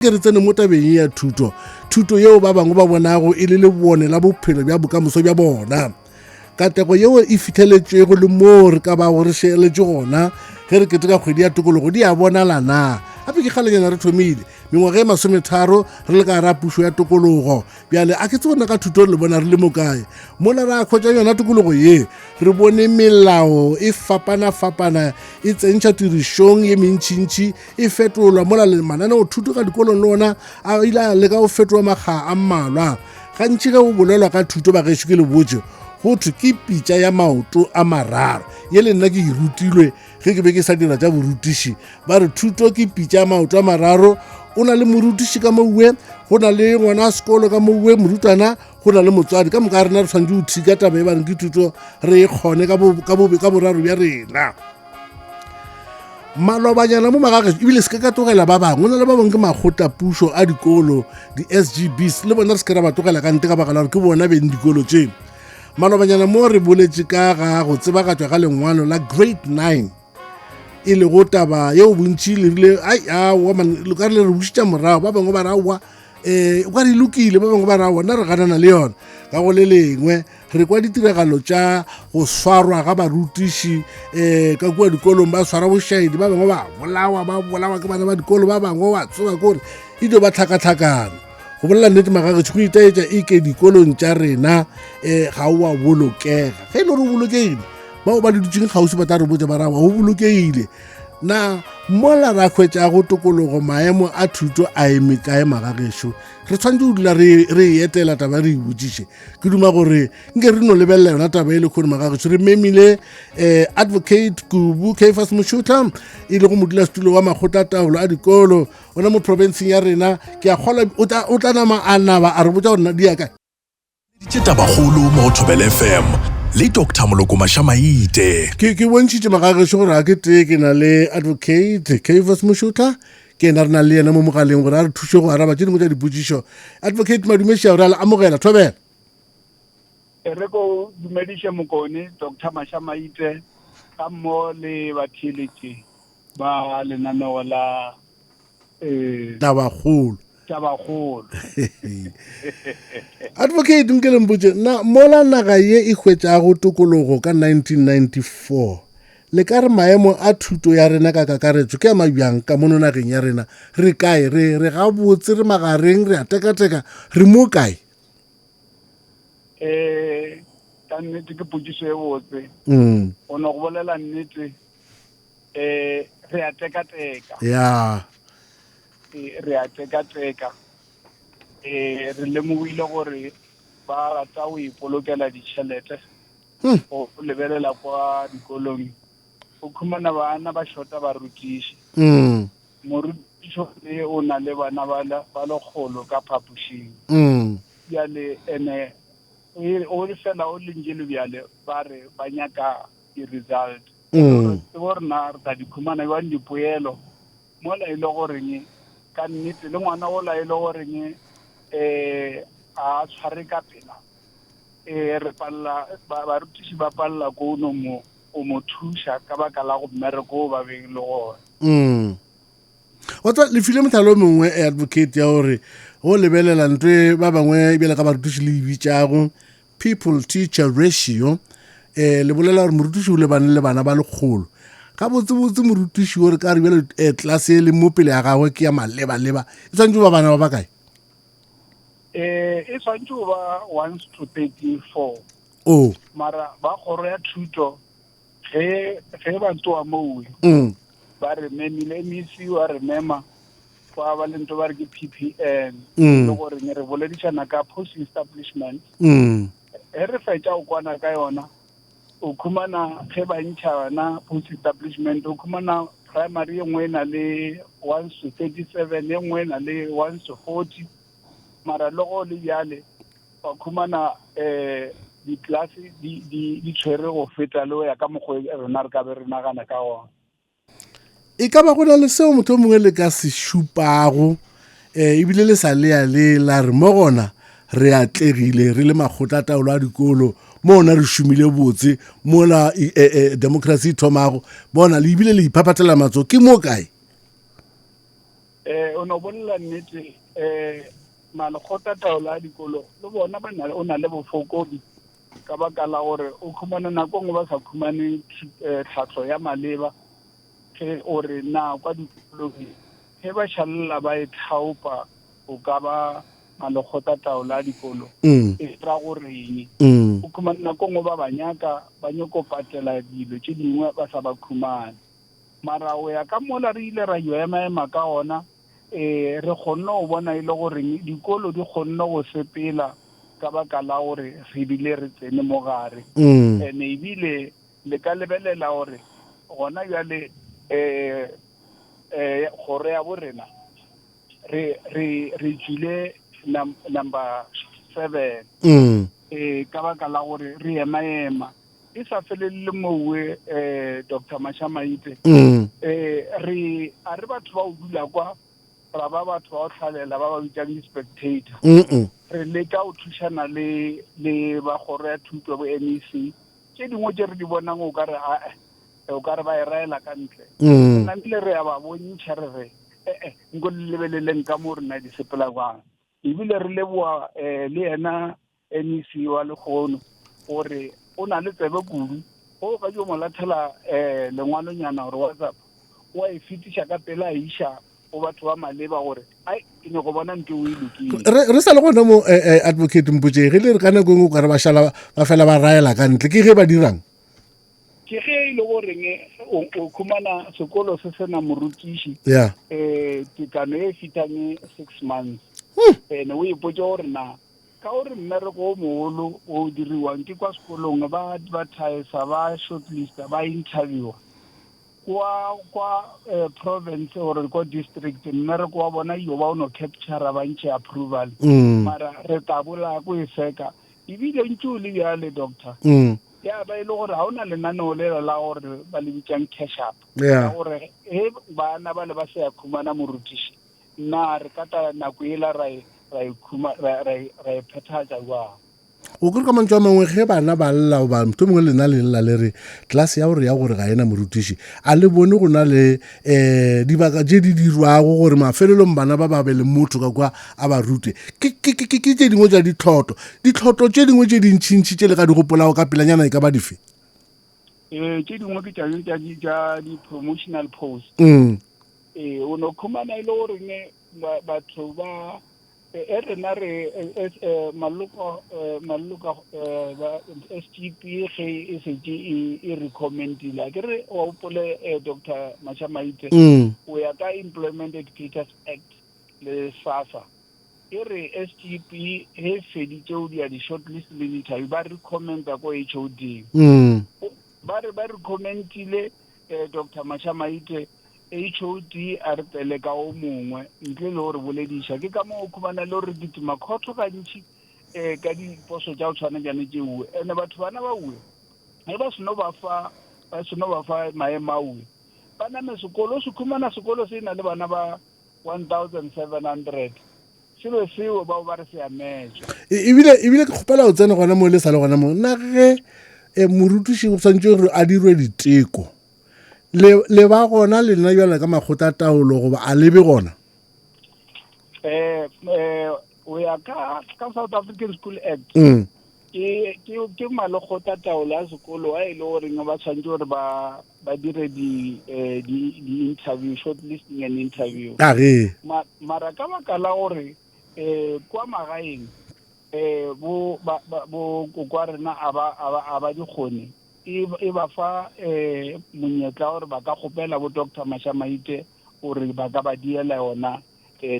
ke re tsene mo tabeng ya thuto yeo ba bangwe ba bonago e le lebone la bophelo bja bokamoso bja bona. Katego yeo e fitlheletšego le moo re ka bago re šeletše gona ge re keteka kgwedi ya tokologo di a bonala na. Gape ke kgalenyana re thomile mengwaga e 30 re le ka ra pušo ya tokologo, bjale a ke tse gona ka thuto le bona re le mokae mola re a khwetša yona tokologo ye. Re bone melao e fapana e tsentšha tirišong ye mentšintši e fetolwa mola le mananeo thuto ka dikolong le ona a ile a leka go fetola makga a mmalwa. Gantši ge go bolelwa ka thuto ba gešo ke le botse go thwe ke pitša ya maoto a mararo ye le nna ke e rutilwe ge ke be ke sa dira tša borutiši. Ba re thuto ke pitša ya maoto a mararo, o na le morutiši ka mouwe, go na le ngwana sekolo ka mouwe morutana, go na le motswadi ka moka rena re tshwanetse go thika taba e ba reng ke thuto re e kgone ka boraro bja rena. Malobanyana mo magage ebile se ka tlogela ba bangwe, o na le ba bangwe ke makgotla pušo a dikolo di-SGBs le bona re se ke ra ba tlogela ka nte ka baka la gore ke bona beng dikolo tseno. Malobanyana mo re boletše ka ga go tsebagatswa ga lengwalo la grade 9 e le go taba yeo bontši le rile le ka le re bušitša morago, ba bangwe ba ra wa o ka re lokile, ba bangwe ba ra ona re ganana le yona ka go le lengwe. Re kwa ditiragalo tša go swarwa ga barutiši ka kua dikolong, ba swara bošaedi, ba bangwe ba bolawa ke bana ba dikolo, ba bangwe wa tseba kore e dio ba tlhakatlhakana. Go bolela nnete magagetši go itaetša e ke dikolong tša rena ga o a bolokega. Ge e le gore o bolokegile bao ba le dutšeng kgausi ba tla re botse ba ra o bolokegile na. Mola ra khwetša go tokologo maemo a thuto a eme kae magagešo, re tshwanetse go dula re etela taba re e botšiše. Ke duma gore nke re no lebelela yona taba e le kgone magagešo. Re memile advocate Kubu Caiphas Moshotlha e le go modulasetulo wa makgotla taolo a dikolo ona mo provinceng ya rena. Ke a kgola o tla nama a naba a re botša gore di ya kae tabagolo mo Thobela FM le Dr. Moloko Mashamaite. Ke bontšitše magagešo gore a ke tee ke na le advocate Caiphas Moshotlha, ke na re na le yena mo mogaleng gore a re thuše go araba tše dingwe tša dipotšišo. Advocate madumešia gore a amogela Thobela. Re go dumediše mokone Dr. Mashamaite ka mmo le batheeletši ba lenaneo la tabagolo. Advocate nke lempotše na mola naga ye e hwetšago tokologo ka 1994 le ka re maemo a thuto ya rena ka kakaretso ke a mabjang ka mono nageng ya rena, re kae re gabotse, re magareng, re a tekateka, re mo kae? Ka nnete ke potšišo e botse, o ne go bolela nnete, re a tekateka re a tekateka re lemogile gore ba rata o ipolokela ditšhelete o lebelela kwa dikolong o khumana bana ba shota barutiši. Morutiši o na le bana ba lekgolo ka phapošing bjale ene o fela o lentsele bjale ba re ba nyaka di-result se bo rena re tla dikhumana jwang dipoelo mola e le goreng ka nnete le ngwana ola e le goreng a tshware ka pela re palela barutiši ba palela ko o mo thuša ka baka la go mmereko o ba beng le gona. wa tsa le file mothalo mongwe advocate ya gore go lebelela ntwe ba bangwe bjela ka barutiši le bitšago people teacher ratio le bolela gore morutiši o lebane le bana ba lekgolo ka botsebotse morutiši gore ka re bjela klase e le mo pele ya gagwe ke ya maleba-leba e tshwanetse ba bana ba bakae? E tshwanetse go ba 1:34 mara ba kgoro ya thuto ge ba tsoa mowe ba re memile emisi wa re mema kwa ba lento ba re ke PPN le gore re boledišana ka post establishment re fetša o kwana ka yona o khumana ge ba ntšha yona post establishment o khumana primary e nngwe na le 1:37 e nngwe na le 1:40 mara le go le bjale wa khumana diklase di tshwere go feta le ya ka mokgwa rena re ka be re nagana ka ona. E ka ba go na le seo motho mongwe le ka se šupago ebile le sa lea le la re mo gona re atlegile re le makgotla taolo a dikolo mo ona re šomile botse mola democracy thomago bona le ebile le iphaphatela matso ke mo kae? o no bolla nnete malekgotla taolo a dikolo le bona o na le bofokodi ka baka la gore o khumana nako ngwe ba sa khumane tlhatlo ya maleba ke ore na kwa dikolong he ba shalla ba ithaopa o ka ba malekgotla taolo a dikolo e ra gore o khumana nako ngwe ba banyaka ba nyoko patela dilo tse dingwe ba sa ba khumana mara o ya ka mola re ile ra yo ema ka ona re kgonne go bona ile gore dikolo di kgonne go sepela ka baka la gore re bile re tsene mo gare ene ebile le ka lebelela gore gona jale gore ya borena re tswile number 7 ka baka la gore re ema e sa felele mowe Dr. Mashamaite re batho ba o dula kwa ra ba batho ba o tlhalela ba ba bitsang di-spectator re leka o thušana le ba kgoro ya thuto bo MEC tše dingwe tše re di bonang o ka re ba e raela ka ntle nabile re ya ba bontšha re nko le lebeleleng ka mo rena di sepela bang ebile re leboa le yena MEC wa lekgono gore o na le tsebe kudu o ka jo mo lathela lengwalonyana gore WhatsApp o a e fetiša ka pela a iša o batho ba maleba gore ai ke ne go bona nke o ilukile re sa le gona mo advocate Mpotse ge le re ka nako ngwe o ka re ba fela ba raela ka ntle ke ge ba dirang ke ge e le goreng o khumana sekolo se sena morutiši tekano e fitang 6 months ene o ipotse gore na ka gore mmereko o mogolo o diriwang ke kwa sekolong ba advertisa ba shortlista ba interviewa kwa province or kwa district mmereko wa bona yo ba o no capture ba ntse approval mara re tabola go e seka ebile ntse o le yale doctor ya ba ile gore ha ona lenaneo le la gore ba le bitsang cash up gore he bana ba le ba se ya khumana morutiši nna re kata nako e la ra e phethaja wa o kore ka mantso a mangwe ge bana ba lla ba motho mongwe lena le lla le re klase ya gore ga ena morutiši a le bone go na le dibaka tše di dirwago gore mafelelong bana ba be le motho ka kwa a ba rute ke tše dingwe tša ditlhotlo tše dingwe tše dintšhintši tše le ka di gopolago ka pelanyana e ka ba dife tše dingwe ke tša di-promotional post o no khumana ile goreng batho ba rena re maloko SGP ge e setse e recommendile ke re o opole Dr. Mashamaite o ya ka Employment Educators Act le SASSA e re SGP he feditse o dia di shortlist le interview ba recommenda ko HOD ba recommendile Dr. Mashamaite HOD a re pele ka o mongwe ntle le gore bolediša ke ka mo o khumana le gore ditima khotho ka ntši ka diposo tša o tshwana jane tšeo ene batho bana ba ue ge ba seno ba fa maemo a ue ba name sekolo se khumana sekolo se na le bana ba 1700 selo seo bao ba re se ametšwa ebile ke kgopela o tsene gona mo le sa le gona mo nna ge morutiši go tshwantse gore a dirwe diteko le ba gona le nna jala ka makgotla taolo goba a lebe gona o ya ka South African School Act ke malekgotla taolo ya sekolo a ile gore ba tshwantse gore ba dire di-interview shortlisting and interview mara ka baka la gore kwa magaeng bo kwa rena a ba dikgone e ba fa monyetla gore ba ka kgopela bo Dr. Mashamaite gore ba ka ba diela yona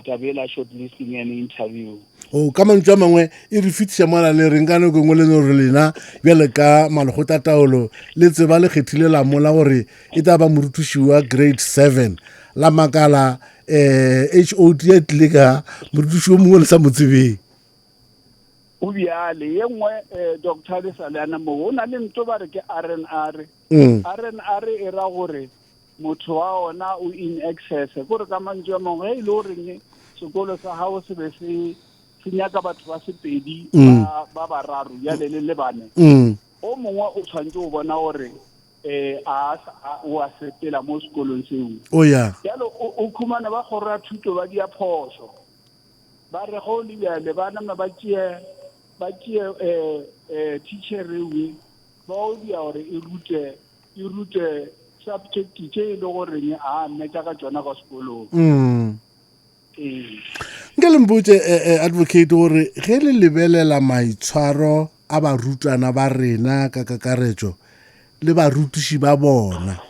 tabela shortlisting and interview ka mantso a mangwe e re fitiša mola le reng ka nako ngwe le gore lena bjale ka malekgotla taolo le tseba le kgethile la mola gore e tla ba morutiši wa grade 7 la makala HOD ya tlile ka morutiši o mongwe le sa mo tsebeng o bjale ye nngwe Dr. Lesaleana mo o na le ntho ba re ke RNR e ra gore motho wa ona o in excess gore ka mantso a mangwe e le goreng sekolo sa gago se be se nyaka batho ba sepedi ba bararo ya le bane o mongwe o tshwantse o bona gore o a setela mo sekolong seo o ya jalo o khumana ba kgora thuto ba dia phoso ba re go le bjale bana ba tšee teacher we ba o dia gore e rute subject tše e le goreng a mmetša ka tsona ka sekolong nke le mpotse advocate gore ge le lebelela maitshwaro a barutwana ba rena ka kakaretšo le barutiši ba bona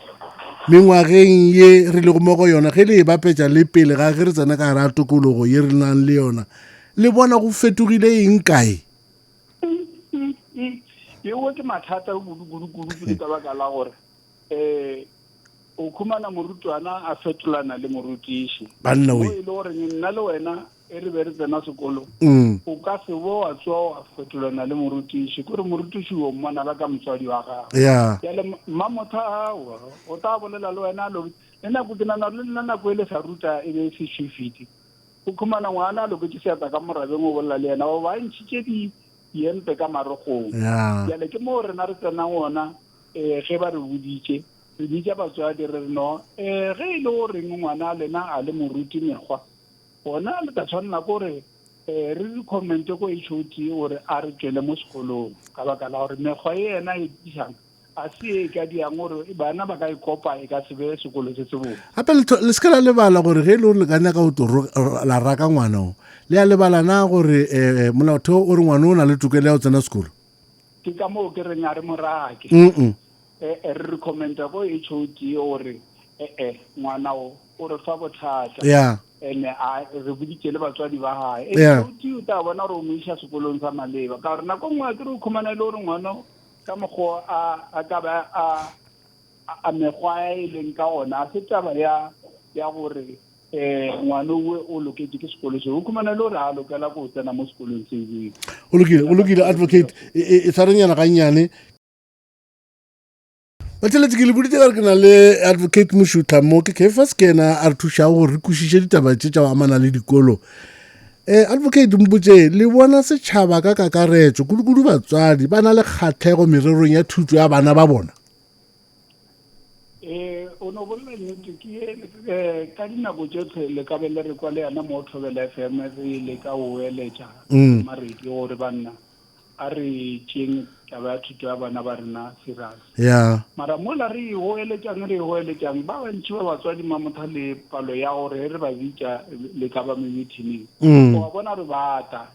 mengwageng ye re le go mo go yona ge le e bapetša le pele ga ge re tsena ka gare a tokologo ye re nang le yona le bona go fetogile eng kae yeo ke mathata kudu ka baka la gore o khumana morutwana a fetolana le morutiši banna o we e le gore nna le wena e re be re tsena sekolo o ka se bo wa tswa a fetolana le morutiši kore morutiši o mmona ba ka motswadi wa gagwe ya jale mmamotho ao o tla bolela le wena le nako ke nana le nna nako e le sa ruta e be se šifiti o khumana ngwana a loketse seata ka morabeng o bolela le yena o ba ntšhitše diempe ka marogong ya jale ke mo rena re tsenang ona ge ba re boditše re bitša batswadi re no ge e le goreng ngwana lena a le moruti mekgwa bona le ka tshwanela kore re di commente ko HOT gore a re tswele mo sekolong ka baka la gore mekgwa e yena e disang a se e ka diang gore bana ba ka ikopa e ka sebe sekolo se sebong gape le se ka la lebala gore ge e le gore le ka nyaka go la raka ngwana o le a lebala na gore molaotheo o re ngwana o na le tokelo ya go tsena sekolo ke ka moo ke reng a re morake re recommenda ko HOT gore ngwana o re fa bothata ya ene re boditse le batswadi ba gae Yeah. HOT o tla bona gore o mo isa sekolong sa maleba ka gore nako nngwe ke re o khumana le gore ngwana ka mokgwa a ka ba a mekgwa e leng ka ona a se taba ya gore ngwana o loketse ke sekolo seo o khumana le gore a lokela go tsena mo sekolong seo o lokile advocate e tshwarenyana ga nnyane batheletsi ke le boditse gore ke na le advocate Moshutla mo ke Caiphas ke ena a re thušago gore re kwešiše ditaba tše tša go amana le dikolo advocate mpotse le bona setšhaba ka kakaretšo kudu batswadi ba na le kgatlhego mererong ya thuto ya bana ba bona o no bolela nnete ke ka dinako tsotlhe le ka be le re kwa le yana mo Thobela FM re le ka o eletša maredi gore banna a re tšeng taba ya thuto ya bana ba rena serious ya mara mola re ho eletsang ba bantši ba batswadi mamotha le palo ya gore re ba bitša le ka ba meeting o bona re bata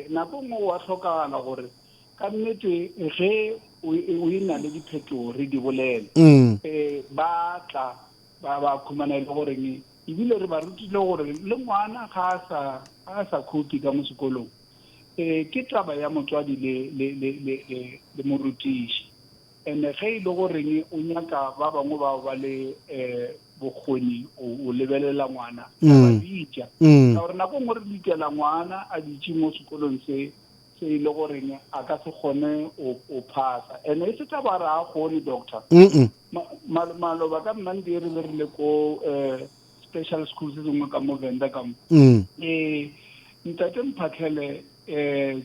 nako nngwe wa tlhokagala gore ka nnete ge o ina le diphetogo re di bolele ba tla ba khumana le goreng ebile re ba rutile gore le ngwana ga a sa khouti ka mo sekolong ke taba ya motswadi le morutiši ene ge e le goreng o nyaka ba bangwe ba le bokgoni o lebelela ngwana ba bitša ka gore nako nngwe re bitela ngwana a ditše mo sekolong se e le goreng a ka se kgone o phasa ene e se taba re a kgone doctor maloba ka mna ndi re le ko special schools se dingwe ka mo Venda ka mo ntate Mphatlhele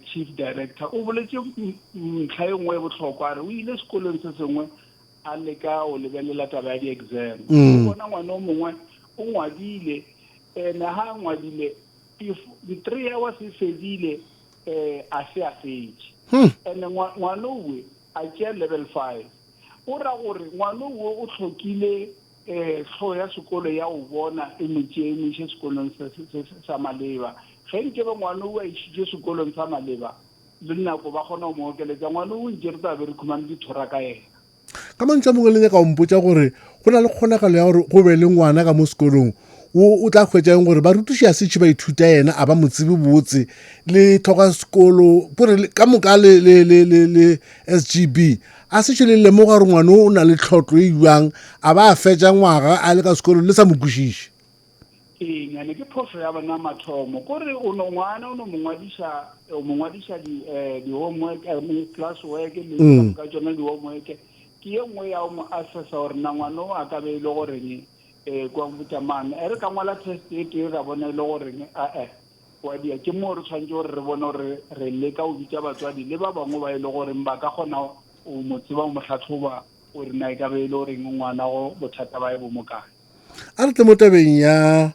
chief director o boletse ntlha e nngwe e botlhokwa re o ile sekolong se sengwe a leka o lebelela taba ya di-exam o bona ngwana o mongwe o ngwadile ene ha ngwadile di-3 hours e fedile a se a fetše ene ngwana owe a tšea level 5 o ra gore ngwana owe o tlhokile tlho ya sekolo ya o bona e moše sekolong sa maleba ge nke be ngwana o a išitše sekolong sa maleba le nako ba kgona go mo okeletsa ngwana o ntše re tla be re khumane dithora ka ena ka mantša mongwe le nyaka o mpotša gore go na le kgonagalo ya gore go be le ngwana ka mo sekolong o tla kgwetšang gore barutiši a setše ba ithuta yena a ba motsebe botse le tlhoka sekolo kore ka moka le SGB a setše le lemoga gore ngwana o na le tlhotlo e jwang a ba a fetša ngwaga a le ka sekolo le sa mo kwešiše ngane ke phoso ya bana mathomo kore o ngwana o no mo ngwadiša di-homework class work le ka tsona di-homework ke ye nngwe ya mo assessa gore na ngwana o a ka be e le goreng kwa botamane re ka ngwala test e tee ra bona e le goreng wa dia ke mo re tshwanetse gore re bone gore re leka o bitša batswadi le ba bangwe ba e le goreng ba ka kgona o mo tseba o mo tlhatlhoba o re na e ka be e le gore ngwana go bothata ba e bo mokae. a re tle mo tabeng ya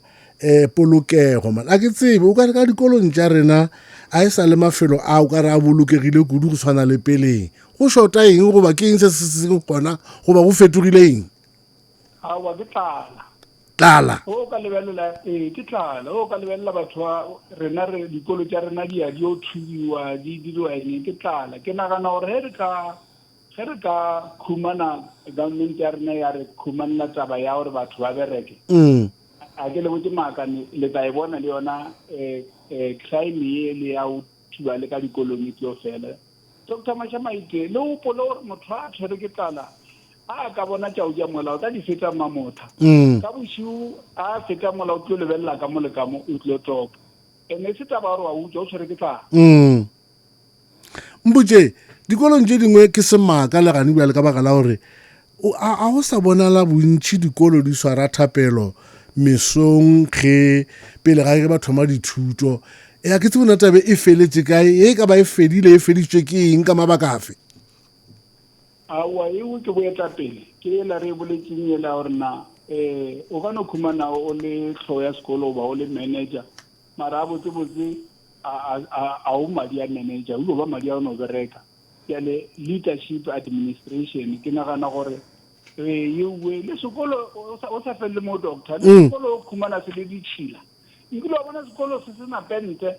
polokego man a ke tsebe o ka re ka dikolong tša rena a e sa le mafelo a o ka re a bolokegile kudu go tshwana le peleng go shota eng goba ke eng se se seng gona goba go fetogileng aowa ke tlala o ka lebelela ke tlala o ka lebelela batho ba rena re dikolo tša rena di a di o thubiwa di diriwa eng ke tlala ke nagana gore ge re ka khumana government ya rena ya re khumanela taba ya gore batho ba bereke a ke le botse maakane le tla e bona le yona crime ye le ya o thuba le ka dikolomi tseo fela Dr. Mashamaite le o polo gore motho a tshwere ke tlala a ka bona tšao ja molao tla di feta mamotha ka bosiu a feta molao tlo lebelela ka mo le ka mo o tlo topa ene se taba gore wa utswa o tshwere ke tlala mpotse dikolong tše dingwe ke semaka le gane bjale ka baka la gore a go sa bonala bontšhi dikolo di swara thapelo mesong ge pele ga ke ba thoma dithuto ya ke tsebona tabe e feletse kae e ka ba e fedile e feditšwe ke eng ka mabaka afe aowa eo ke boetapele ke ela re boletseng ela gore na o ka no khumana o le tlhogo ya sekolo ba o le manager mara a botsebotse a o madi a manager o ba madi a o no bereka yale leadership administration ke nagana gore yewe le sekolo o sa felle mo doctor le sekolo o khumana se le ditšhila ebile wa bona sekolo se sena pente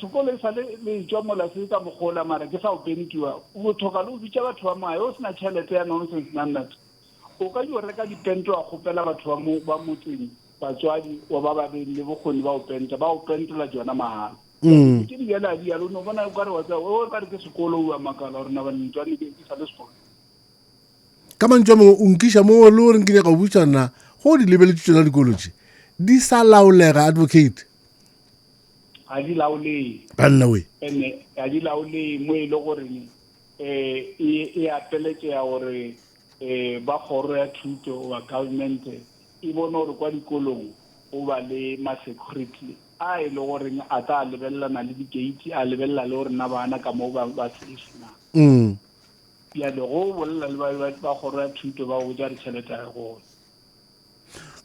sekolo e sa le tswa mola se ka mogola mara ke sa o pentiwa o thoka le o bitša batho ba mae o sena tšhelete ya nonsense nannat o ka yo reka dipente wa kgopela batho ba motseng batswadi wa ba babedi le bokgoni ba o pentela jona mahala ke di yala di yalo no bona o ka re wa tsa o ka re ke sekolo o a makala gore na ba ntswane ke sa le sekolo ka mantswe mongwe o nkiša mo le gore nke nyaka go butsana go di lebeletse tsona dikolo tše di sa laolega advocate a di laoleng banna we ene a di laoleng mo e le gore e apeletse ya gore ba kgoro ya thuto wa government e bone gore kwa dikolong o ba le ma-security a e le gore a tla lebelelana le di-gate a lebelela le gore na bana ka moo ba safena yale go bolela le ba kgoro ya thuto ba go ja ditšhelete ya gone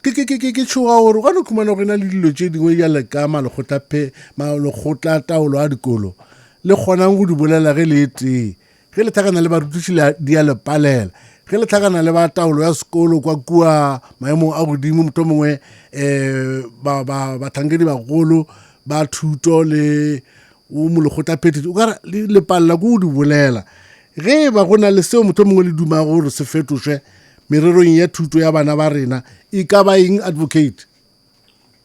ke tshoga gore o ka no khumana go na le dilo tše dingwe jale ka malekgotla taolo a dikolo le kgonang go di bolela ge le tee ge le tlhakana le barutiši di a le palela ge le tlhakana le ba taolo ya sekolo kwa kua maemong a godimo motho mongwe batlhankedi bagolo ba thuto le o molekgotla phetiši o ka le palela ko o di bolela ge ba go na le seo motho mongwe le dumago gore se fetošwe mererong ya thuto ya bana ba rena e ka ba eng advocate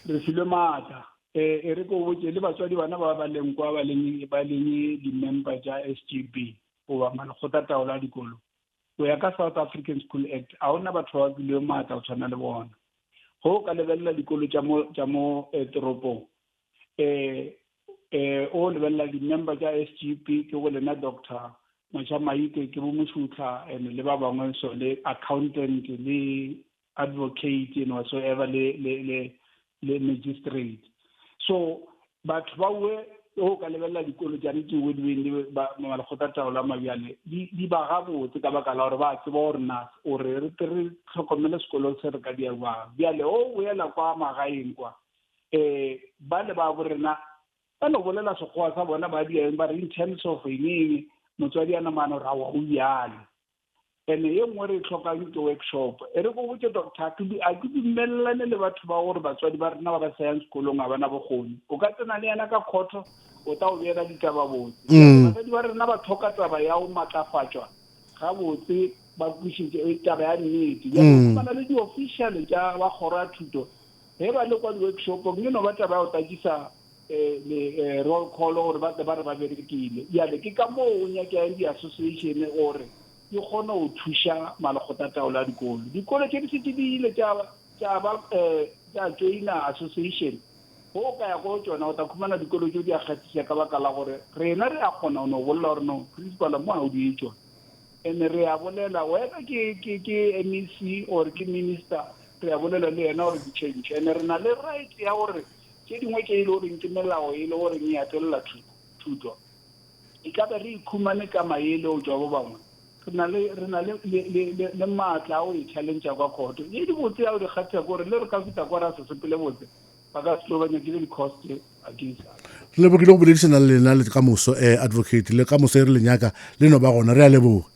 re filwe maatla e re ko botse le batswadi bana ba leng kwa ba leng di-member tša SGB goba malekgotla taolo a dikolo go ya ka South African School Act a ona batho ba filwe maatla go tshwana le bona go ka lebelela dikolo tša mo toropong o lebelela di-member tša SGB ke go lena Dr. Mashamaite ke bo Mosutla and le ba bangwe so le accountant le advocate and whatsoever le magistrate so batho ba we o ka lebelela dikolo tša re ke wedweng ba malekgotla taolo a mabjale di ba gabotse ka baka la gore ba tseba gore na o re tlhokomele sekolo se re ka diabang bjale o boela kwa magaeng kwa ba le ba borena ba no bolela sekgowa sa bona ba dieng ba re in terms of eng motswadi a namana ra wa o bjale ene ye nngwe re tlhokang ke workshop e re go botse doctor a ke dumelelane le batho ba gore batswadi ba rena ba ba sayang sekolong a bana bokgoni o ka tsena le yana ka khoto o ta o beela ditaba botse batswadi ba rena ba tlhoka taba ya o matlafatswa ga botse ba pušitše taba ya nnete ya bana le di-official tša ba kgoro ya thuto ge ba le kwa di-workshopong e no ba taba ya o takisa le roll call gore ba re ba berekile yale ke ka moo o nyakang di-association gore di kgone go thuša malekgotla taolo a dikolo tše di setse di ile tša joina association go ka ya go tsona o ta khumana dikolo tšeo di a kgatlhisa ka baka la gore rena re a kgona go no bolela gore no principal mo a o di etswa and re a bolela wena ke MEC or ke minister re a bolela le yena gore di-change and re na le right ya gore tše dingwe ke e le goreng ke melao e le goreng e atelela thuto e ka be re ikhumane ka maele o tswa bo bangwe re na le maatla o i-challenge kwa court ye di botse ya o di kgatha gore le re ka fita kwa ra se sepele botse ba ka se ba nyakile di-cost against us le bogile go boledisana le lena le ka moso advocate le ka moso e re lenyaka le no ba gona re a leboga